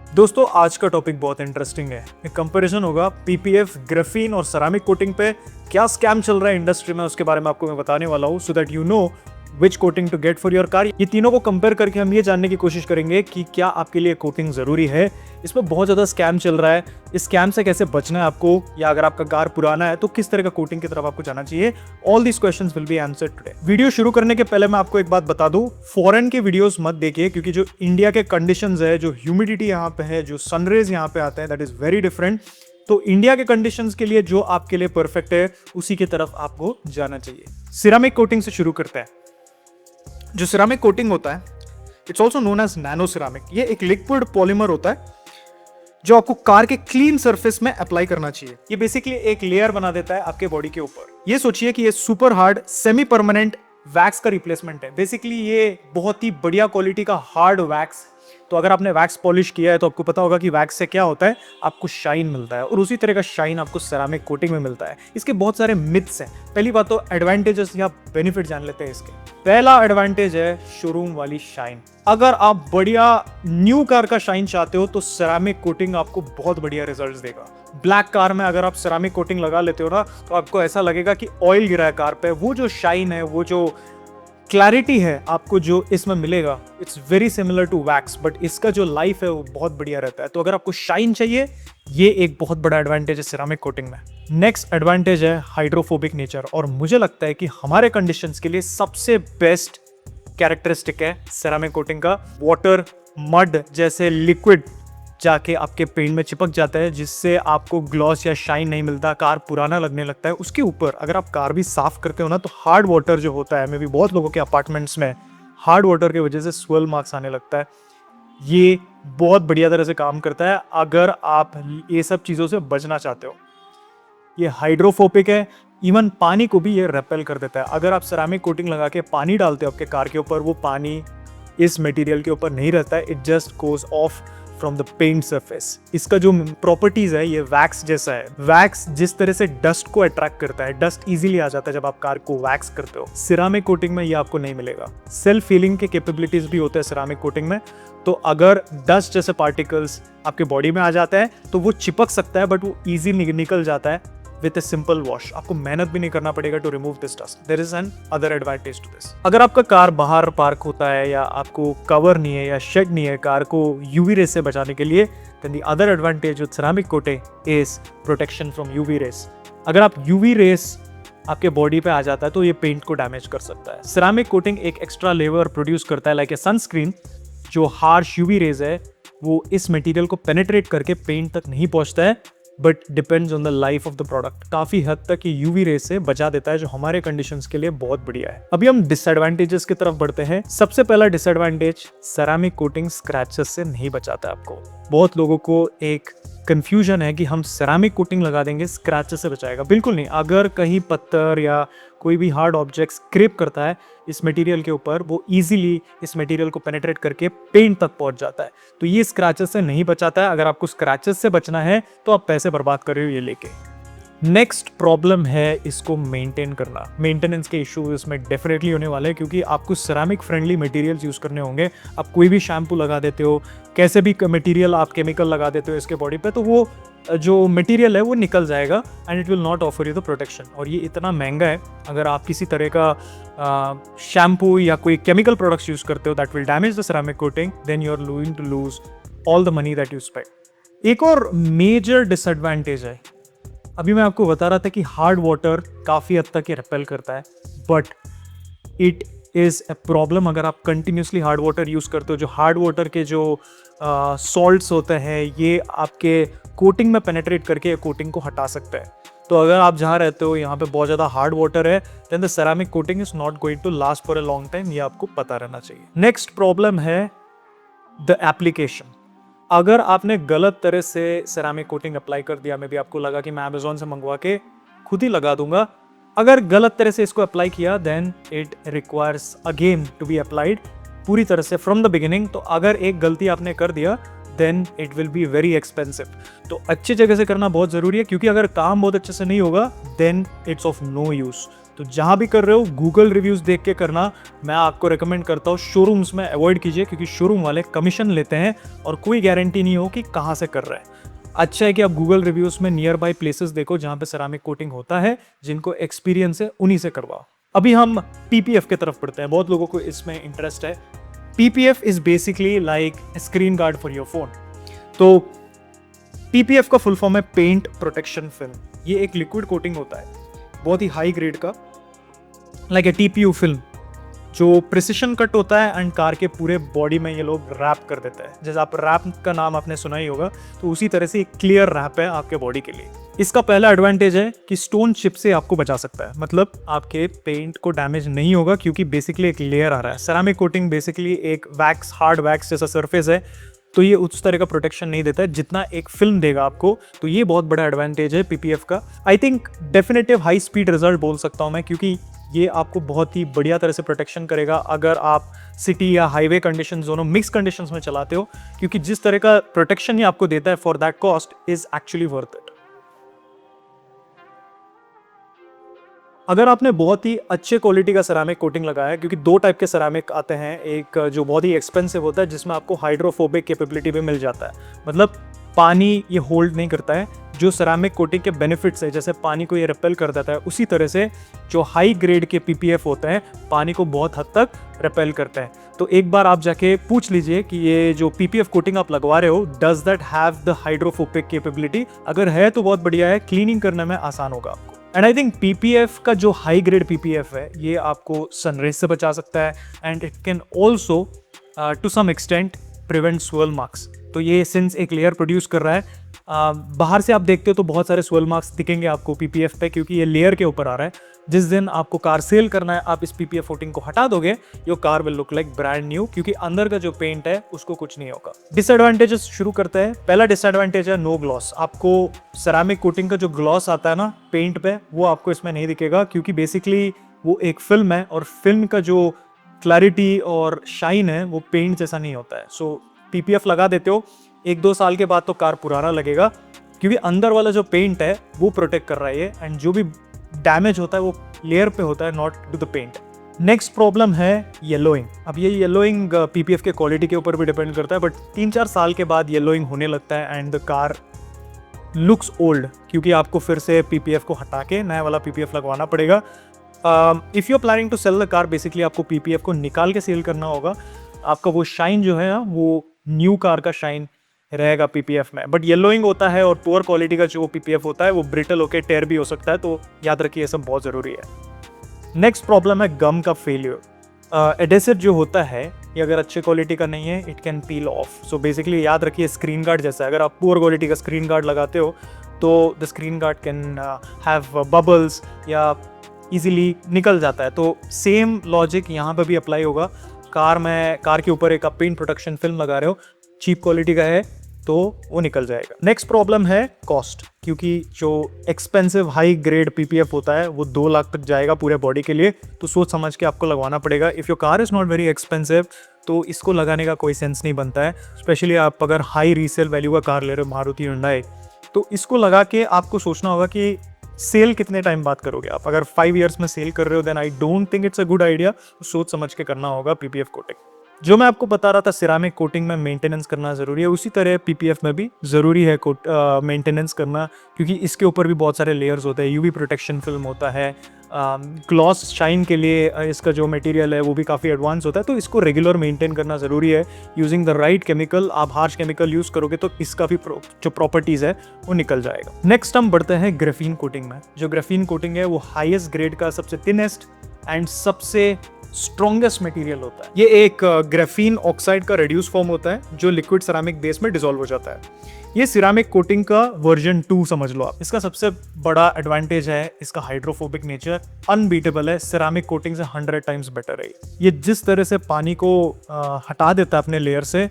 दोस्तों आज का टॉपिक बहुत इंटरेस्टिंग है। एक कंपैरिजन होगा पीपीएफ, ग्राफीन और सेरामिक कोटिंग पे। क्या स्कैम चल रहा है इंडस्ट्री में उसके बारे में आपको मैं बताने वाला हूँ, so that you know which coating to get for your car. ये तीनों को कंपेयर करके हम ये जानने की कोशिश करेंगे कि क्या आपके लिए कोटिंग जरूरी है। इसमें बहुत ज्यादा स्कैम चल रहा है, इस स्कैम से कैसे बचना है आपको, या अगर आपका कार पुराना है तो किस तरह का कोटिंग की तरफ आपको जाना चाहिए। All these questions will be answered today. Video शुरू करने के पहले मैं आपको एक बात बता दूं, फॉरेन के वीडियोस मत देखिए, क्योंकि जो इंडिया के कंडीशंस है, जो ह्यूमिडिटी यहाँ पे है, जो सनरेज यहाँ पे आते हैं, दैट इज वेरी डिफरेंट। तो इंडिया के कंडीशंस के लिए जो आपके लिए परफेक्ट है उसी की तरफ आपको जाना चाहिए। सिरामिक कोटिंग से शुरू करते हैं। जो सिरामिक कोटिंग होता है, it's also known as nano ceramic. ये एक लिक्विड पॉलीमर होता है जो आपको कार के क्लीन सरफेस में अप्लाई करना चाहिए। ये बेसिकली एक लेयर बना देता है आपके बॉडी के ऊपर। ये सोचिए कि ये super hard semi permanent wax का रिप्लेसमेंट है। बेसिकली ये बहुत ही बढ़िया क्वालिटी का हार्ड वैक्स। तो अगर आपने वैक्स पॉलिश किया है तो आपको पता होगा कि वैक्स से क्या होता है, आपको शाइन मिलता है, और उसी तरह का शाइन आपको सेरामिक कोटिंग में मिलता है। इसके बहुत सारे मिथ्स हैं। पहली बात तो एडवांटेजेस या बेनिफिट जान लेते हैं इसके। पहला एडवांटेज है शोरूम वाली शाइन। अगर आप बढ़िया न्यू कार का शाइन चाहते हो तो सेरामिक कोटिंग आपको बहुत बढ़िया रिजल्ट्स देगा। ब्लैक कार में अगर आप सेरामिक कोटिंग लगा लेते हो ना, तो आपको ऐसा लगेगा कि ऑयल गिरा है कार पे। वो जो शाइन है, वो जो क्लैरिटी है आपको जो इसमें मिलेगा, it's very similar to wax, but इसका जो लाइफ है वो बहुत बढ़िया रहता है। तो अगर आपको शाइन चाहिए, ये एक बहुत बड़ा एडवांटेज है सिरामिक कोटिंग में। नेक्स्ट एडवांटेज है हाइड्रोफोबिक नेचर, और मुझे लगता है कि हमारे कंडीशंस के लिए सबसे बेस्ट कैरेक्टरिस्टिक है सेरामिक कोटिंग का। वाटर, मड जैसे लिक्विड जाके आपके पेंट में चिपक जाता है, जिससे आपको ग्लॉस या शाइन नहीं मिलता, कार पुराना लगने लगता है। उसके ऊपर अगर आप कार भी साफ करते हो ना, तो हार्ड वाटर जो होता है, मे भी बहुत लोगों के अपार्टमेंट्स में हार्ड वाटर की वजह से स्वेल मार्क्स आने लगता है। ये बहुत बढ़िया तरह से काम करता है अगर आप ये सब चीज़ों से बचना चाहते हो। ये हाइड्रोफोबिक है, इवन पानी को भी ये रेपेल कर देता है। अगर आप सेरामिक कोटिंग लगा के पानी डालते हो आपके कार के ऊपर, वो पानी इस मटेरियल के ऊपर नहीं रहता है, it just goes off from the paint surface. इसका जो प्रॉपर्टीज है, ये वैक्स जैसा है। वैक्स जिस तरह से डस्ट को अट्रैक्ट करता है, डस्ट इजीली आ जाता है जब आप कार को वैक्स करते हो। सिरामिक कोटिंग में ये आपको नहीं मिलेगा। सेल्फ हीलिंग के कैपेबिलिटीज भी होते हैं सिरामिक कोटिंग में। तो अगर डस्ट जैसे पार्टिकल्स आपके बॉडी में आ जाता है तो वो चिपक सकता है, बट वो इजीली निकल जाता है विद ए सिंपल वॉश। आपको मेहनत भी नहीं करना पड़ेगा to remove this dust. There is an other advantage to this. अगर आपका कार बाहर पार्क होता है, या आपको कवर नहीं है या शेड नहीं है कार को यूवी रेस से बचाने के लिए, then the other advantage with ceramic coating is protection from UV rays. अगर आप यूवी रेस आपके बॉडी पे आ जाता है तो ये पेंट को डैमेज कर सकता है। सेरामिक कोटिंग एक एक्स्ट्रा लेयर प्रोड्यूस करता है, लाइक ए सनस्क्रीन। जो हार्श यूवी रेज है वो इस मटेरियल को पेनिट्रेट करके पेंट तक नहीं पहुंचता है, but depends on the life of the product. काफी हद तक ये यूवी रेस से बचा देता है, जो हमारे कंडीशंस के लिए बहुत बढ़िया है। अभी हम डिसएडवांटेजेस की तरफ बढ़ते हैं। सबसे पहला डिसएडवांटेज, सेरामिक कोटिंग स्क्रैचेस से नहीं बचाता आपको। बहुत लोगों को एक कंफ्यूजन है कि हम सेरामिक कोटिंग लगा देंगे स्क्रैचेस से बचाएगा। बिल्कुल नहीं। अगर कहीं पत्थर या कोई भी हार्ड ऑब्जेक्ट स्क्रैप करता है इस मटेरियल के ऊपर, वो इजीली इस मटेरियल को पेनिट्रेट करके पेंट तक पहुंच जाता है। तो ये स्क्रैचेस से नहीं बचाता है। अगर आपको स्क्रैचेस से बचना है तो आप पैसे बर्बाद कर रहे हो ये लेके। नेक्स्ट प्रॉब्लम है इसको मेंटेन करना। मेंटेनेंस के इशू इसमें डेफिनेटली होने वाले हैं, क्योंकि आपको सेरामिक फ्रेंडली मटेरियल्स यूज करने होंगे। आप कोई भी शैम्पू लगा देते हो, कैसे भी मटेरियल आप केमिकल लगा देते हो इसके बॉडी पे, तो वो जो मटेरियल है वो निकल जाएगा and it will not offer you the protection. और ये इतना महंगा है। अगर आप किसी तरह का शैम्पू या कोई केमिकल प्रोडक्ट्स यूज करते हो that will damage the ceramic coating, then you are going to lose all the money that you spend. एक और मेजर डिसएडवांटेज है, अभी मैं आपको बता रहा था कि हार्ड वाटर काफ़ी हद तक ये रिपेल करता है, but it is a problem अगर आप कंटिन्यूसली हार्ड वाटर यूज़ करते हो। जो हार्ड वाटर के जो सॉल्ट्स होते हैं, ये आपके कोटिंग में पेनिट्रेट करके कोटिंग को हटा सकता है। तो अगर आप जहाँ रहते हो यहाँ पे बहुत ज़्यादा हार्ड वाटर है, then the ceramic coating is not going to last for a long time. ये आपको पता रहना चाहिए। नेक्स्ट प्रॉब्लम है द एप्लीकेशन। अगर आपने गलत तरह से सेरामिक कोटिंग अप्लाई कर दिया, में भी आपको लगा कि मैं अमेजोन से मंगवा के खुद ही लगा दूंगा, अगर गलत तरह से इसको अप्लाई किया, then it requires again to be applied पूरी तरह से फ्रॉम द बिगिनिंग। तो अगर एक गलती आपने कर दिया, then it will be very expensive. तो अच्छी जगह से करना बहुत जरूरी है, क्योंकि अगर काम बहुत अच्छे से नहीं होगा, then it's of no use. तो जहाँ भी कर रहे हो गूगल रिव्यूज़ देख के करना। मैं आपको रिकमेंड करता हूँ शोरूम्स में अवॉइड कीजिए, क्योंकि शोरूम वाले कमीशन लेते हैं और कोई गारंटी नहीं हो कि कहाँ से कर रहे हैं। अच्छा है कि आप गूगल रिव्यूज़ में नियर बाय प्लेसेस देखो जहाँ पे सेरामिक कोटिंग होता है, जिनको एक्सपीरियंस है उन्हीं से करवाओ। अभी हम पीपीएफ की तरफ पढ़ते हैं, बहुत लोगों को इसमें इंटरेस्ट है। PPF is basically like screen guard for your phone. तो पीपीएफ का फुल फॉर्म है पेंट प्रोटेक्शन फिल्म। ये एक लिक्विड कोटिंग होता है, बहुत ही हाई ग्रेड का, लाइक ए टीपीयू फिल्म, जो प्रिसिशन कट होता है एंड कार के पूरे बॉडी में ये लोग रैप कर देते हैं। जैसे आप रैप का नाम आपने सुना ही होगा, तो उसी तरह से एक क्लियर रैप है आपके बॉडी के लिए। इसका पहला एडवांटेज है कि स्टोन चिप से आपको बचा सकता है, मतलब आपके पेंट को डैमेज नहीं होगा, क्योंकि बेसिकली एक लेयर आ रहा है। सेरामिक कोटिंग बेसिकली एक वैक्स, हार्ड वैक्स जैसा सरफेस है, तो ये उस तरह का प्रोटेक्शन नहीं देता है जितना एक फिल्म देगा आपको। तो ये बहुत बड़ा एडवांटेज है पीपीएफ का। I think definitive high speed result बोल सकता हूँ मैं, क्योंकि ये आपको बहुत ही बढ़िया तरह से प्रोटेक्शन करेगा अगर आप सिटी या हाईवे कंडीशन, दोनों मिक्स कंडीशंस में चलाते हो, क्योंकि जिस तरह का प्रोटेक्शन ये आपको देता है for that cost is actually worth it. अगर आपने बहुत ही अच्छे क्वालिटी का सेरामिक कोटिंग लगाया है, क्योंकि दो टाइप के सेरामिक आते हैं, एक जो बहुत ही एक्सपेंसिव होता है जिसमें आपको हाइड्रोफोबिक कैपेबिलिटी भी मिल जाता है, मतलब पानी ये होल्ड नहीं करता है। जो सेरामिक कोटिंग के बेनिफिट्स है, जैसे पानी को ये रिपेल कर देता है, उसी तरह से जो हाई ग्रेड के पीपीएफ होते हैं पानी को बहुत हद तक रिपेल करते हैं। तो एक बार आप जाके पूछ लीजिए कि ये जो पीपीएफ कोटिंग आप लगवा रहे हो, does that have the hydrophobic capability? अगर है तो बहुत बढ़िया है, क्लीनिंग करने में आसान होगा आपको। एंड आई थिंक पीपीएफ का जो हाई ग्रेड पीपीएफ है, ये आपको सनरेज से बचा सकता है and it can also to some extent prevent swirl marks. तो ये सिंस एक लेयर प्रोड्यूस कर रहा है, बाहर से आप देखते हो तो बहुत सारे स्वर्ल मार्क्स दिखेंगे आपको पीपीएफ पे, क्योंकि ये लेयर के ऊपर आ रहा है। जिस दिन आपको कार सेल करना है, आप इस पीपीएफ कोटिंग को हटा दोगे, your car will look like brand new, क्योंकि अंदर का जो पेंट है उसको कुछ नहीं होगा। डिसएडवांटेजेस शुरू करते हैं। पहला डिसएडवांटेज है नो ग्लॉस। आपको सेरामिक कोटिंग का जो ग्लॉस आता है ना पेंट पे, वो आपको इसमें नहीं दिखेगा, क्योंकि बेसिकली वो एक फिल्म है और फिल्म का जो क्लैरिटी और शाइन है वो पेंट जैसा नहीं होता है। सो पीपीएफ लगा देते हो, 1-2 साल के बाद तो कार पुराना लगेगा, क्योंकि अंदर वाला जो पेंट है वो प्रोटेक्ट कर रहा है ये, एंड जो भी डैमेज होता है वो लेयर पे होता है, not to the paint. Next problem है येलोइंग। अब ये येलोइंग पीपीएफ के क्वालिटी के ऊपर भी डिपेंड करता है, बट 3-4 साल के बाद येलोइंग होने लगता है and the car looks old, क्योंकि आपको फिर से पीपीएफ को हटा के नया वाला पीपीएफ लगवाना पड़ेगा। If you are planning to sell the car, basically आपको पीपीएफ को निकाल के सेल करना होगा। आपका वो शाइन जो है ना, वो न्यू कार का शाइन रहेगा पीपीएफ में। बट येलोइंग होता है और पुअर क्वालिटी का जो पीपीएफ होता है वो ब्रिटल होकर टेयर भी हो सकता है, तो याद रखिए ये सब बहुत ज़रूरी है। नेक्स्ट प्रॉब्लम है गम का फेलियर। एडेसिव जो होता है ये अगर अच्छे क्वालिटी का नहीं है, it can peel of. So basically याद रखिए स्क्रीन गार्ड जैसा है, अगर आप पुअर क्वालिटी का स्क्रीन गार्ड लगाते हो तो the screen guard can have bubbles या इजीली निकल जाता है। तो सेम लॉजिक यहाँ पर भी अप्लाई होगा। कार के ऊपर एक आप पेंट प्रोटेक्शन फिल्म लगा रहे हो, चीप क्वालिटी का है तो वो निकल जाएगा। नेक्स्ट प्रॉब्लम है कॉस्ट, क्योंकि जो एक्सपेंसिव हाई ग्रेड पीपीएफ होता है वो 2 लाख तक जाएगा पूरे बॉडी के लिए, तो सोच समझ के आपको लगवाना पड़ेगा। If your car is not very expensive तो इसको लगाने का कोई सेंस नहीं बनता है, स्पेशली आप अगर हाई रीसेल वैल्यू का कार ले रहे हो, मारुति हुंडई, तो इसको लगा के आपको सोचना होगा कि सेल कितने टाइम बाद करोगे आप। अगर 5 ईयर्स में सेल कर रहे हो then I don't think it's a good idea. सोच समझ के करना होगा पीपीएफ कोटिंग। जो मैं आपको बता रहा था सिरामिक कोटिंग में मेंटेनेंस करना ज़रूरी है, उसी तरह पीपीएफ में भी ज़रूरी है मेंटेनेंस करना, क्योंकि इसके ऊपर भी बहुत सारे लेयर्स होते हैं। यूवी प्रोटेक्शन फिल्म होता है, ग्लॉस शाइन के लिए इसका जो मटेरियल है वो भी काफ़ी एडवांस होता है, तो इसको रेगुलर मेंटेन करना ज़रूरी है यूजिंग द राइट केमिकल। आप हार्श केमिकल यूज़ करोगे तो इसका भी जो प्रॉपर्टीज़ है वो निकल जाएगा। नेक्स्ट हम बढ़ते हैं ग्राफीन कोटिंग में। जो ग्राफीन कोटिंग है वो हाईएस्ट ग्रेड का सबसे थिनेस्ट एंड सबसे स्ट्रॉन्गेस्ट मटेरियल होता है। ये एक ग्राफीन ऑक्साइड का रेड्यूस फॉर्म होता है जो लिक्विड सिरामिक बेस में डिसॉल्व हो जाता है। ये सिरामिक कोटिंग का वर्जन 2 समझ लो आप। इसका सबसे बड़ा एडवांटेज है इसका हाइड्रोफोबिक नेचर, अनबीटेबल है, सिरामिक कोटिंग से 100 टाइम्स बेटर है। ये जिस तरह से पानी को हटा देता है अपने लेयर से,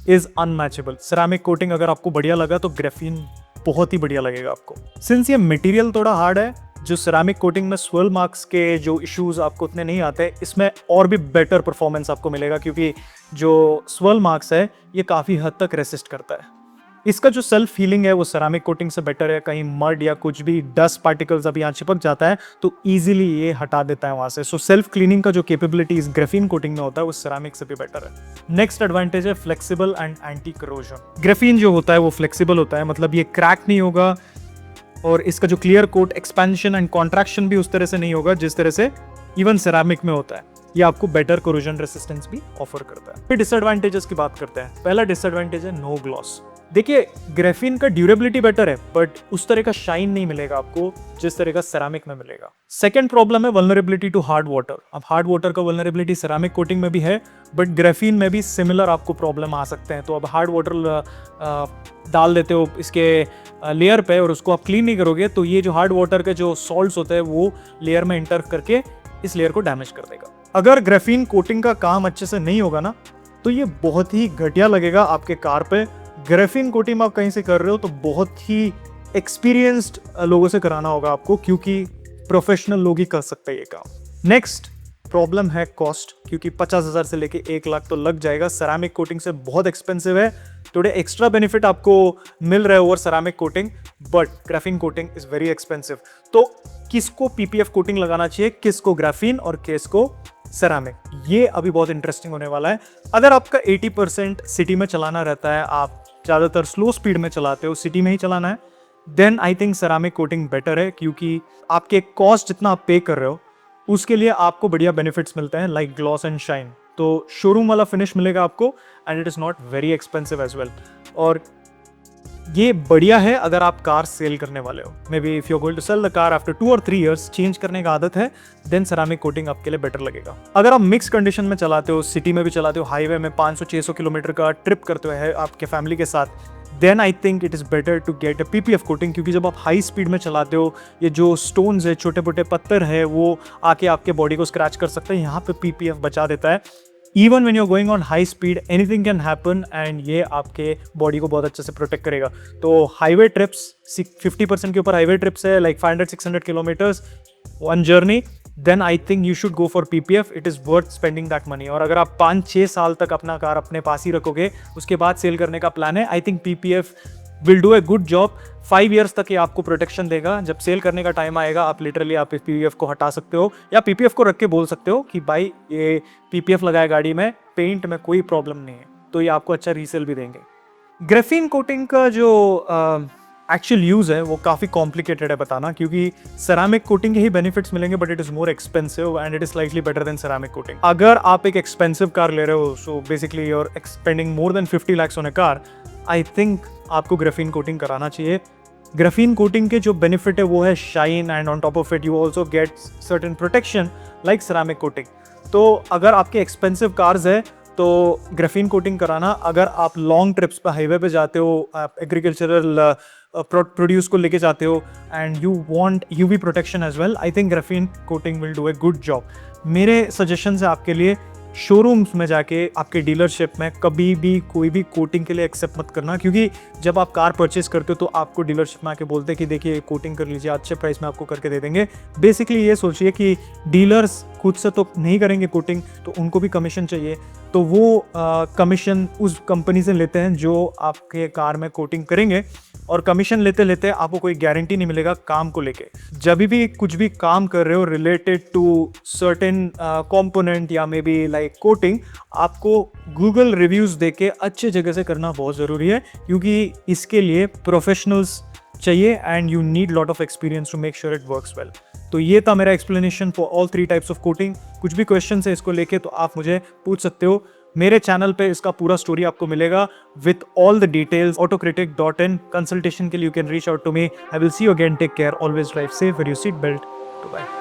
इज अनमैचेबल। सिरामिक कोटिंग अगर आपको बढ़िया लगा तो ग्राफीन बहुत ही बढ़िया लगेगा आपको। सिंस ये मटेरियल थोड़ा हार्ड है, जो सिरामिक कोटिंग में स्वर्ल मार्क्स के जो इश्यूज आपको उतने नहीं आते, इसमें और भी बेटर परफॉर्मेंस आपको मिलेगा, क्योंकि जो स्वर्ल मार्क्स है ये काफ़ी हद तक रेसिस्ट करता है। इसका जो सेल्फ हीलिंग है वो सेरामिक कोटिंग से बेटर है। कहीं मड या कुछ भी डस्ट पार्टिकल्स अभी यहाँ चिपक जाता है तो इजीली ये हटा देता है वहां से। सो सेल्फ क्लीनिंग का जो कैपेबिलिटी इस ग्राफीन कोटिंग में होता है वो सेरामिक से भी बेटर है। नेक्स्ट एडवांटेज है flexible and anti corrosion. Graphene जो होता है वो फ्लेक्सिबल होता है, मतलब ये क्रैक नहीं होगा और इसका जो clear coat expansion and contraction भी उस तरह से नहीं होगा जिस तरह से इवन सेरामिक में होता है। ये आपको बेटर कोरोजन रेसिस्टेंस भी ऑफर करता है। फिर डिसएडवांटेजेस की बात करते हैं। पहला डिसएडवांटेज है नो ग्लॉस। देखिए ग्राफीन का ड्यूरेबिलिटी बेटर है बट उस तरह का शाइन नहीं मिलेगा आपको जिस तरह का सेरामिक में मिलेगा। सेकंड प्रॉब्लम है वल्नरेबिलिटी टू हार्ड वाटर। अब हार्ड वाटर का वल्नरेबिलिटी सेरामिक कोटिंग में भी है बट ग्राफीन में भी सिमिलर आपको प्रॉब्लम आ सकते हैं। तो अब हार्ड वाटर डाल देते हो इसके लेयर पे और उसको आप क्लीन नहीं करोगे तो ये जो हार्ड वाटर के जो सॉल्ट्स होते हैं वो लेयर में इंटर करके इस लेयर को डैमेज कर देगा। अगर ग्राफीन कोटिंग का काम अच्छे से नहीं होगा ना तो ये बहुत ही घटिया लगेगा आपके कार पे। ग्राफीन कोटिंग आप कहीं से कर रहे हो तो बहुत ही एक्सपीरियंस्ड लोगों से कराना होगा आपको, क्योंकि प्रोफेशनल लोग ही कर सकते हैं ये काम। नेक्स्ट प्रॉब्लम है कॉस्ट, क्योंकि 50,000 से लेके 1 लाख तो लग जाएगा। सेरामिक कोटिंग से बहुत एक्सपेंसिव है। थोड़े एक्स्ट्रा बेनिफिट आपको मिल रहे over ceramic coating but graphene coating is very expensive. तो किसको पीपीएफ कोटिंग लगाना चाहिए, किसको ग्राफीन और किसको सेरामिक, ये अभी बहुत इंटरेस्टिंग होने वाला है। अगर आपका 80% सिटी में चलाना रहता है, आप ज़्यादातर स्लो स्पीड में चलाते हो, सिटी में ही चलाना है, then I think ceramic coating better है, क्योंकि आपके कॉस्ट जितना आप पे कर रहे हो उसके लिए आपको बढ़िया बेनिफिट्स मिलते हैं लाइक ग्लॉस एंड शाइन। तो शोरूम वाला फिनिश मिलेगा आपको and it is not very expensive as well. और ये बढ़िया है अगर आप कार सेल करने वाले हो। Maybe if you are going to sell the car after 2 और 3 इयर्स, चेंज करने का आदत है, देन सेरामिक कोटिंग आपके लिए बेटर लगेगा। अगर आप मिक्स कंडीशन में चलाते हो, सिटी में भी चलाते हो, हाईवे में 500-600 किलोमीटर का ट्रिप करते हो आपके फैमिली के साथ, then I think it is better to get a PPF coating. क्योंकि जब आप हाई स्पीड में चलाते हो, ये जो स्टोन्स है, छोटे मोटे पत्थर है, वो आके आपके बॉडी को स्क्रैच कर सकते हैं। यहाँ पे पीपीएफ बचा देता है। Even when you are going on high speed anything can happen and ये आपके बॉडी को बहुत अच्छे से प्रोटेक्ट करेगा। तो हाईवे ट्रिप्स 50% के ऊपर हाईवे ट्रिप्स है like 500-600 kilometres one journey, then I think you should go for PPF. It is worth spending that money. और अगर आप 5-6 साल तक अपना कार अपने पास ही रखोगे, उसके बाद सेल करने का प्लान है, I think PPF will do a good job. 5 years तक ये आपको प्रोटेक्शन देगा। जब सेल करने का टाइम आएगा आप लिटरली आप इस पीपीएफ को हटा सकते हो या पीपीएफ को रख के बोल सकते हो कि भाई ये पीपीएफ लगाया गाड़ी में, पेंट में कोई प्रॉब्लम नहीं है, तो ये आपको अच्छा रीसेल भी देंगे। ग्राफीन कोटिंग का जो एक्चुअल यूज़ है वो काफ़ी कॉम्प्लिकेटेड है बताना, क्योंकि सेरामिक कोटिंग के ही बेनिफिट्स मिलेंगे but it is more expensive and it is slightly better than ceramic coating. अगर आप एक एक्सपेंसिव कार ले रहे हो, so basically you are spending more than 50 lakhs on a car, I think आपको ग्राफीन कोटिंग कराना चाहिए। ग्राफीन कोटिंग के जो बेनिफिट है वो है shine and on top of it you also get certain protection like ceramic coating. तो अगर आपके एक्सपेंसिव कार्स है तो ग्राफीन कोटिंग कराना। अगर आप लॉन्ग ट्रिप्स पर हाईवे पे जाते हो, आप एग्रीकल्चरल प्रोड्यूस को लेके जाते हो and you want UV protection as well, I think graphene coating will do a good job. मेरे सजेशन है आपके लिए, शोरूम्स में जाके आपके डीलरशिप में कभी भी कोई भी कोटिंग के लिए एक्सेप्ट मत करना, क्योंकि जब आप कार परचेज करते हो तो आपको डीलरशिप में आके बोलते हैं कि देखिए कोटिंग कर लीजिए, अच्छे प्राइस में आपको करके दे देंगे। बेसिकली ये सोचिए कि डीलर्स खुद से तो नहीं करेंगे कोटिंग, तो उनको भी कमीशन चाहिए, तो वो कमीशन उस कंपनी से लेते हैं जो आपके कार में कोटिंग करेंगे, और कमीशन लेते लेते आपको कोई गारंटी नहीं मिलेगा काम को लेके। जब भी कुछ भी काम कर रहे हो रिलेटेड टू सर्टेन कंपोनेंट या मे बी लाइक कोटिंग, आपको गूगल रिव्यूज़ देके अच्छे जगह से करना बहुत ज़रूरी है, क्योंकि इसके लिए प्रोफेशनल्स चाहिए and you need lot of experience to make sure it works well. तो ये था मेरा explanation for all 3 types of coating. कुछ भी क्वेश्चन है इसको लेके तो आप मुझे पूछ सकते हो। मेरे चैनल पे इसका पूरा स्टोरी आपको मिलेगा with all the details. autocritic.in consultation के लिए you can reach out to me. I will see you again. Take care, always drive safe, wear you seat belt. Bye.